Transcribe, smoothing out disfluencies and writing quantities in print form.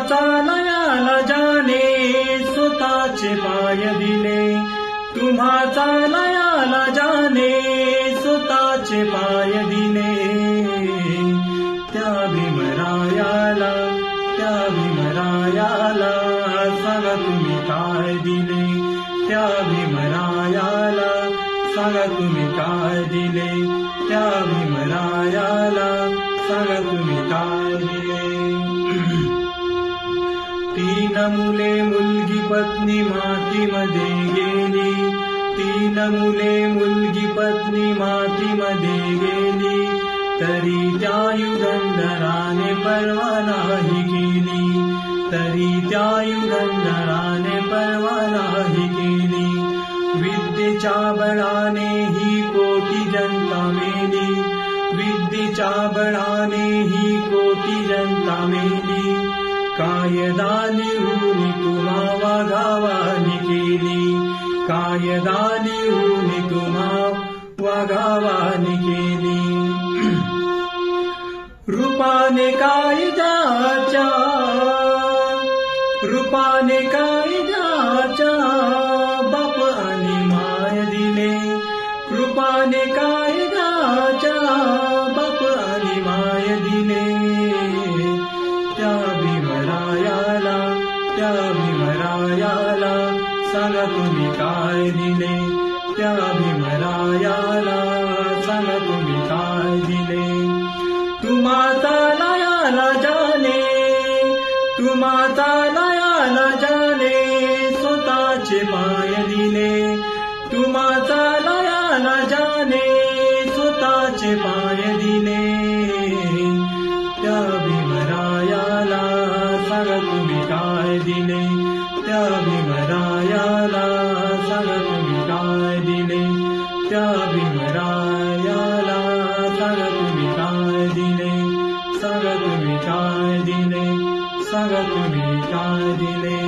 चालायला जाणे स्वतःचे पाय दिले, तुम्हा चालायला जाणे स्वतःचे पाय दिले. त्या भीमरायाला सांगा तुम्ही काय दिले, त्या भीमरायाला सांगा तुम्ही काय दिले, त्या भीमरायाला सांगा तुम्ही काय दिले. 3 मुले मुलगी पत्नी मातीमध्ये गेली, 3 मुले मुलगी पत्नी मातीमध्ये गेली, तरी त्या युगंधराने पर्वा नाही केली, तरी त्या युगंधराने पर्वा नाही केली. विद्येच्या बळाने ही कोटी जनता मेली, विद्येच्या बळाने ही कोटी जनता मेली. कायदा लिहून तुम्हा वाघावानी केली, कायदा लिहून तुम्हा वाघावानी केली. रूपाने कायद्याच्या, रूपाने कायद्याच्या बाप आणि माय दिले, रूपाने कायद्याच्या बाप आणि माय दिले. त्या भीमरायाला सांगा तुम्ही काय दिले, त्या भीमरायाला सांगा तुम्ही काय दिले. तुम्हा चालायला जाणे, तुम्हा चालायला जाणे स्वतःचे पाय दिले, तुम्हा चालायला जाणे स्वतःचे पाय दिले. त्या भीमरायाला सांगा तुम्ही काय दिले, त्या भीमरायाला सांगा तुम्ही काय दिले, त्या भीमरायाला सांगा तुम्ही काय दिले, सांगा तुम्ही काय दिले, सांगा तुम्ही काय दिले.